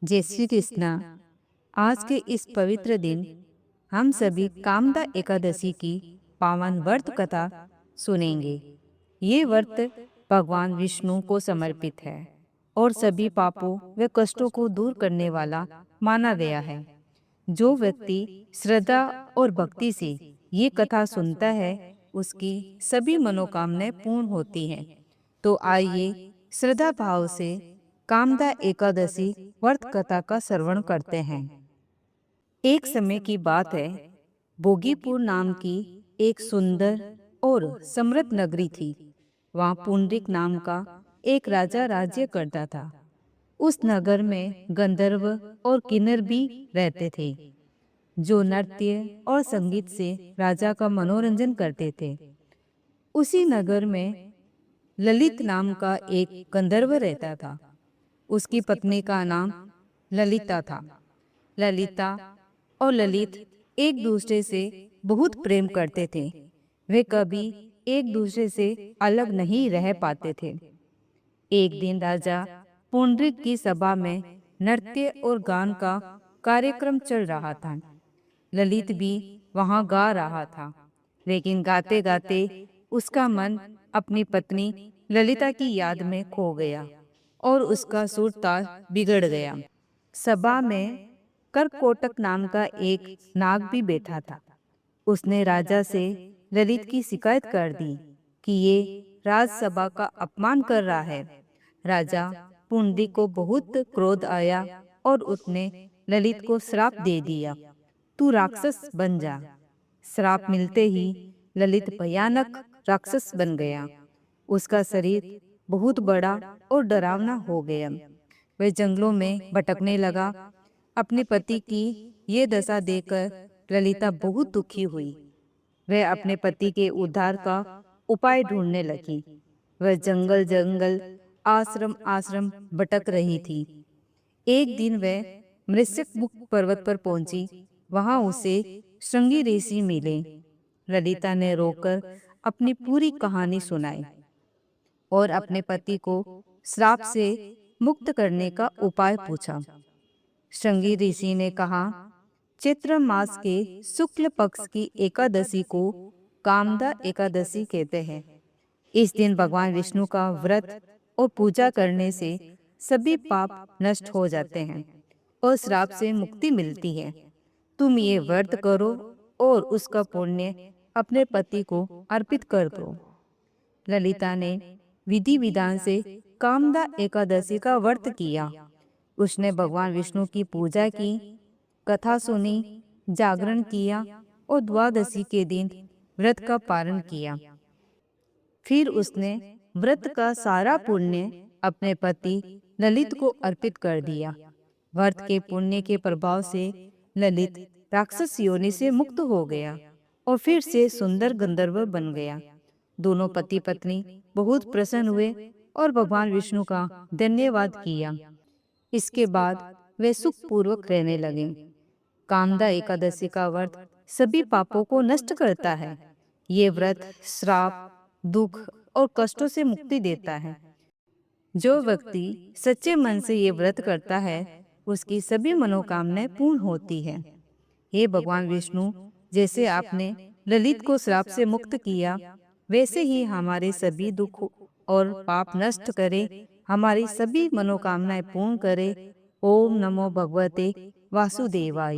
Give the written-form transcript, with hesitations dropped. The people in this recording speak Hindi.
जय श्री कृष्णा। आज के इस पवित्र दिन हम सभी कामदा एकादशी की पावन व्रत कथा सुनेंगे। ये व्रत भगवान विष्णु को समर्पित है और सभी पापों व कष्टों को दूर करने वाला माना गया है। जो व्यक्ति श्रद्धा और भक्ति से ये कथा सुनता है उसकी सभी मनोकामनाएं पूर्ण होती हैं। तो आइए श्रद्धा भाव से कामदा एकादशी व्रत कथा का श्रवण करते हैं। एक समय की बात है, भोगीपुर नाम की एक सुंदर और समृद्ध नगरी थी। वहाँ पुंडरीक नाम का एक राजा राज्य करता था। उस नगर में गंधर्व और किन्नर भी रहते थे, जो नृत्य और संगीत से राजा का मनोरंजन करते थे। उसी नगर में ललित नाम का एक गंधर्व रहता था। उसकी पत्नी का नाम ललिता था। ललिता और ललित एक दूसरे से बहुत प्रेम करते थे। वे कभी एक दूसरे से अलग नहीं रह पाते थे। एक दिन राजा पुंडरीक की सभा में नृत्य और गान का कार्यक्रम चल रहा था। ललित भी वहां गा रहा था, लेकिन गाते गाते उसका मन अपनी पत्नी ललिता की याद में खो गया और उसका सुर ताल बिगड़ गया। सभा में करकोटक नाम का एक नाग भी बैठा था। उसने राजा से ललित की शिकायत कर दी कि ये राजसभा का अपमान कर रहा है। राजा पुंडरीक को बहुत क्रोध आया और उसने ललित को श्राप दे दिया, तू राक्षस बन जा। श्राप मिलते ही ललित भयानक राक्षस बन गया। उसका शरीर बहुत बड़ा और डरावना हो गया। वह जंगलों में भटकने लगा। अपने पति की ये दशा देखकर ललिता बहुत दुखी हुई। वह अपने पति के उद्धार का उपाय ढूंढने लगी। वह जंगल जंगल आश्रम आश्रम भटक रही थी। एक दिन वह मृत्युमुख पर्वत पर पहुंची। वहां उसे श्रृंगी ऋषि मिले। ललिता ने रोकर अपनी पूरी कहानी सुनाई और अपने पति को श्राप से मुक्त करने का उपाय पूछा। श्रृंगी ऋषि ने कहा, चैत्र मास के शुक्ल पक्ष की एकादशी को कामदा एकादशी कहते हैं। इस दिन भगवान विष्णु का व्रत और पूजा करने से सभी पाप नष्ट हो जाते हैं और श्राप से मुक्ति मिलती है। तुम ये व्रत करो और उसका पुण्य अपने पति को अर्पित कर दो। ललिता ने विधि विधान से कामदा एकादशी का व्रत किया। उसने भगवान विष्णु की पूजा की, कथा सुनी, जागरण किया और द्वादशी के दिन व्रत का पालन किया। फिर उसने व्रत का सारा पुण्य अपने पति ललित को अर्पित कर दिया। व्रत के पुण्य के प्रभाव से ललित राक्षस योनि से मुक्त हो गया और फिर से सुंदर गंधर्व बन गया। दोनों पति पत्नी बहुत प्रसन्न हुए और भगवान विष्णु का धन्यवाद किया। इसके बाद वे सुखपूर्वक रहने लगे। कामदा एकादशी का व्रत सभी पापों को नष्ट करता है। ये व्रत श्राप, दुख और कष्टों से मुक्ति देता है। जो व्यक्ति सच्चे मन से ये व्रत करता है उसकी सभी मनोकामनाएं पूर्ण होती है। हे भगवान विष्णु, जैसे आपने ललित को श्राप से मुक्त किया, वैसे ही हमारे सभी दुख और पाप नष्ट करे, हमारी सभी मनोकामनाएं पूर्ण करे। ओम नमो भगवते वासुदेवाय।